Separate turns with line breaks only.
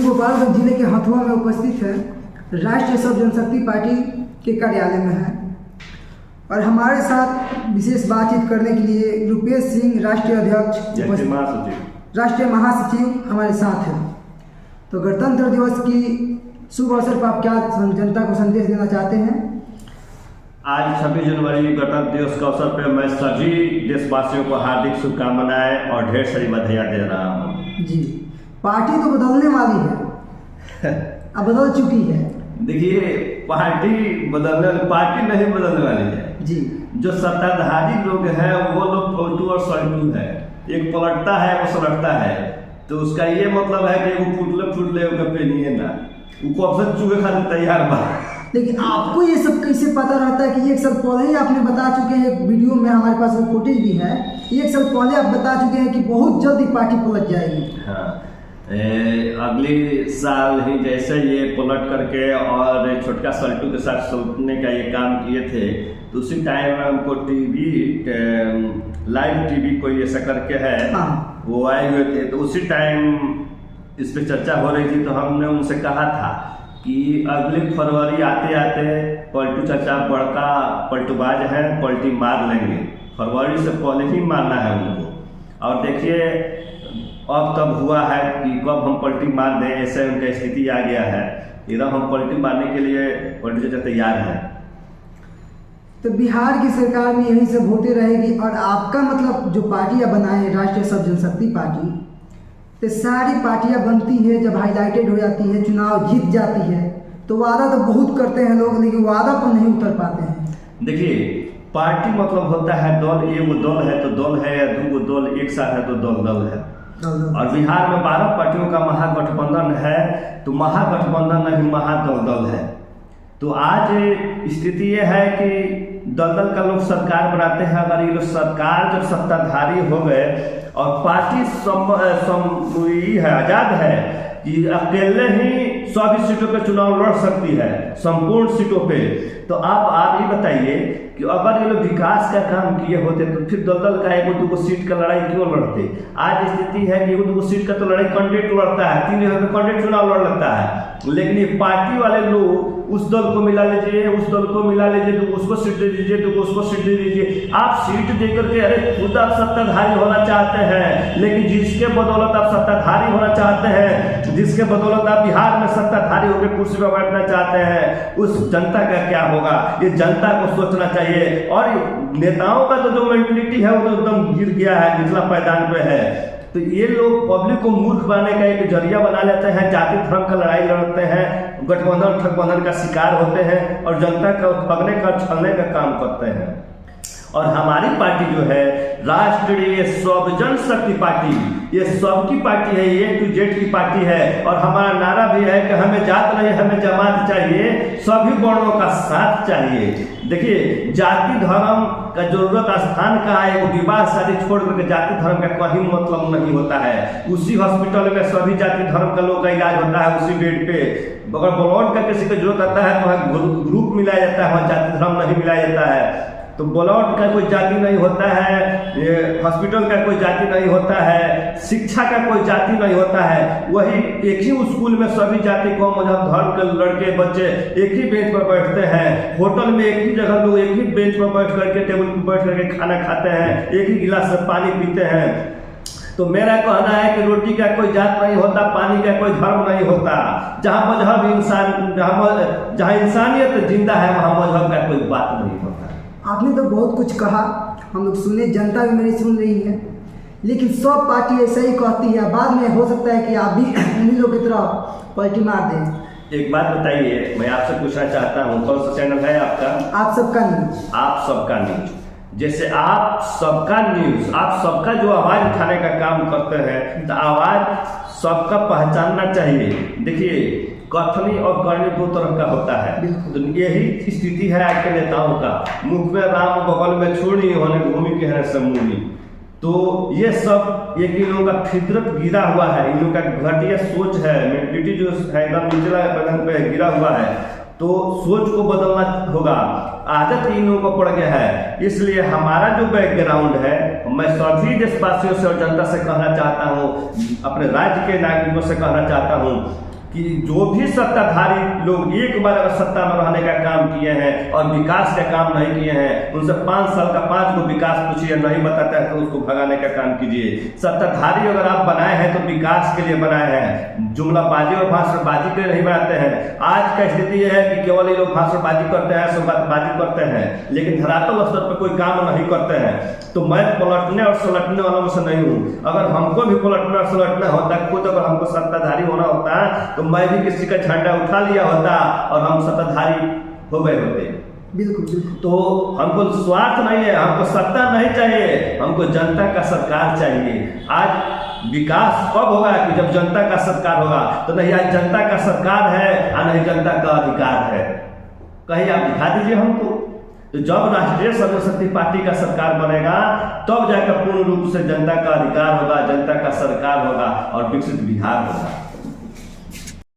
गोपालगंज जिले के हथुआ में उपस्थित है, राष्ट्रीय सब जनशक्ति पार्टी के कार्यालय में है और हमारे साथ विशेष बातचीत करने के लिए रुपेश सिंह राष्ट्रीय अध्यक्ष, राष्ट्रीय महासचिव हमारे साथ हैं। तो गणतंत्र दिवस की शुभ अवसर पर आप क्या जनता को संदेश देना चाहते हैं?
आज 26 जनवरी गणतंत्र दिवस के अवसर पर मैं सभी देशवासियों को हार्दिक शुभकामनाएं और ढेर सारी बधाइयाँ दे रहा हूँ।
जी, पार्टी तो बदलने वाली है, अब बदल चुकी है।
देखिए, पार्टी नहीं बदलने वाली है
जी।
जो सत्ताधारी लोग हैं वो लोग फलतू और सलटू है। एक पलटता है वो सलटता है, तो उसका ये मतलब है कि वो फुटले पे नहीं है ना, वो कब से चूहे खाने तैयार बा।
लेकिन आपको ये सब कैसे पता रहता है कि एक साल पहले ही आपने बता चुके हैं, एक वीडियो में हमारे पास वो फुटेज भी है, एक साल पहले आप बता चुके हैं कि बहुत जल्दी पार्टी पलट जाएगी।
हाँ, अगले साल ही जैसे ये पलट करके और छोटका सल्टू के साथ सलटने का ये काम किए थे, तो उसी टाइम हमको लाइव टीवी कोई ऐसा करके है,
हाँ।
वो आए हुए थे, तो उसी टाइम इस पे चर्चा हो रही थी। तो हमने उनसे कहा था कि अगले फरवरी आते आते पलटू चाचा बड़का पलटूबाज है, पलटी मार लेंगे, फरवरी से पहले ही मारना है उनको। और देखिए अब तब हुआ है कि कब हम पलटी मार दें, ऐसे उनका स्थिति आ गया है। एकदम हम पलटी मारने के लिए पलटू चाचा तैयार है।
तो बिहार की सरकार में यही सब होते रहेगी और आपका मतलब जो पार्टियां बनाए हैं, राष्ट्रीय सब जनशक्ति पार्टी, तो सारी पार्टियां बनती है, जब हाईलाइटेड हो जाती है, चुनाव जीत जाती है, तो वादा तो बहुत करते हैं लोग, लेकिन वादा पर नहीं उतर पाते हैं।
देखिए, पार्टी मतलब होता है दल, एगो दल है तो दल है, या दूगो दल एक साथ है तो दल है। और बिहार में 12 पार्टियों का महागठबंधन है, तो महागठबंधन नहीं महादल है। तो आज स्थिति ये है कि दल का लोग सरकार बनाते हैं। अगर ये लोग सरकार जब सत्ताधारी हो गए और पार्टी है, आजाद है कि अकेले ही सभी सीटों पे चुनाव लड़ सकती है, संपूर्ण सीटों पे, तो आप ये बताइए कि अगर ये लोग विकास का काम किए होते तो फिर दल का एगो दूगो सीट का लड़ाई क्यों लड़ते? आज स्थिति है कि एगो दूगो सीट का तो लड़ाई कैंडिडेट लड़ता है, 3 जगह कैंडिडेट चुनाव लड़ लेता है, लेकिन ये पार्टी वाले लोग उस दल को मिला लीजिए, उस दल को मिला लीजिए, तो उसको सीट दे दीजिए, तो उसको सीट दे दीजिए। आप सीट देकर के अरे खुद आप सत्ताधारी होना चाहते हैं, लेकिन जिसके बदौलत आप सत्ताधारी होना चाहते हैं, जिसके बदौलत आप बिहार में सत्ताधारी होकर कुर्सी पर बैठना चाहते हैं, उस जनता का क्या होगा, ये जनता को सोचना चाहिए। और नेताओं का तो जो मेंटलिटी है वो तो एकदम गिर गया है, निचला पायदान पे है। तो ये लोग पब्लिक को मूर्ख बनाने का एक जरिया बना लेते हैं, जाति धर्म का लड़ाई लड़ते हैं, गठबंधन ठगबंधन का शिकार होते हैं और जनता का ठगने का छलने का काम करते हैं। और हमारी पार्टी जो है राष्ट्रीय सब जनशक्ति पार्टी, ये सबकी पार्टी है, A to Z की पार्टी है। और हमारा नारा भी है कि हमें जात नहीं, हमें जमात चाहिए, सभी वर्णों का साथ चाहिए। देखिए, जाति धर्म का जरूरत स्थान का है, वो विवाह शादी छोड़ करके जाति धर्म का कहीं मतलब नहीं होता है। उसी हॉस्पिटल में सभी जाति धर्म का लोग का इलाज होता है, उसी बेड पे। अगर ब्लड का किसी को जरूरत आता है तो वहाँ ग्रुप मिलाया जाता है, वहाँ जाति धर्म नहीं मिलाया जाता है। तो ब्लड का कोई जाति नहीं होता है, हॉस्पिटल का कोई जाति नहीं होता है, शिक्षा का कोई जाति नहीं होता है। वही एक ही स्कूल में सभी जाति को मजहब धर्म के लड़के बच्चे एक ही बेंच पर बैठते हैं। होटल में एक ही जगह लोग एक ही बेंच पर बैठ करके, टेबल पर बैठ करके खाना खाते हैं, एक ही गिलास से पानी पीते हैं। तो मेरा कहना है कि रोटी का कोई जात नहीं होता, पानी का कोई धर्म नहीं होता। जहाँ मजहब इंसान, जहाँ इंसानियत जिंदा है, वहाँ मजहब का कोई बात नहीं होता।
आपने तो बहुत कुछ कहा, हम लोग सुने, जनता भी मेरी सुन रही है, लेकिन सब पार्टी ऐसा ही कहती है। बाद में हो सकता है कि आप भी उन्हीं लोग की तरह पलटी मार दें।
एक बात बताइए, मैं आपसे पूछना चाहता हूँ, कौन सा चैनल है आपका?
आप सबका न्यूज।
आप सबका न्यूज। जैसे आप सबका न्यूज, आप सबका जो आवाज उठाने का काम करते हैं, तो आवाज सबका पहचानना चाहिए। देखिए, कथनी और करनी दो तरह का होता है, तो यही स्थिति है आज के नेताओं का। मुख में राम, बगल में छोड़ी, होने भूमि के है समूनी। तो ये सब एक इन लोगों का फितरत गिरा हुआ है, इन लोगों का घटिया सोच है, मेंटलिटी जो है एकदम निचला पदन पे गिरा हुआ है। तो सोच को बदलना होगा, आदत इन लोगों को पड़ गया है। इसलिए हमारा जो बैकग्राउंड है, मैं सभी देशवासियों से और जनता से कहना चाहता हूँ, अपने राज्य के नागरिकों से कहना चाहता हूँ कि जो भी सत्ताधारी लोग एक बार अगर सत्ता में रहने का काम किए हैं और विकास का काम नहीं किए हैं, उनसे 5 साल का 5 को विकास पूछिए, नहीं बताता है तो उसको भगाने का काम कीजिए। सत्ताधारी अगर आप बनाए हैं तो विकास के लिए बनाए हैं, जुमलाबाजी और भाषणबाजी के लिए नहीं बनाते हैं। आज का स्थिति यह है कि केवल ये लोग भाषणबाजी करते हैं, बातबाजी करते हैं, लेकिन धरातल स्तर पर कोई काम नहीं करते हैं। तो मैं पलटने और सलटने वालों में से नहीं हूँ। अगर हमको भी पलटना और सलटना होता, खुद अगर हमको सत्ताधारी होना होता तो मैं भी किसी का झंडा उठा लिया होता और हम सत्ताधारी हो गए होते।
बिल्कुल बिल्कुल।
तो हमको स्वार्थ नहीं है, हमको सत्ता नहीं चाहिए, हमको जनता का सरकार चाहिए। आज विकास कब होगा कि जब जनता का सरकार होगा। तो नहीं आज जनता का सरकार है और नहीं जनता का अधिकार है, कहीं आप दिखा दीजिए हमको। तो जब राष्ट्रीय सर्वशक्ति पार्टी का सरकार बनेगा तब जाकर पूर्ण रूप से जनता का अधिकार होगा, जनता का सरकार होगा और विकसित बिहार होगा।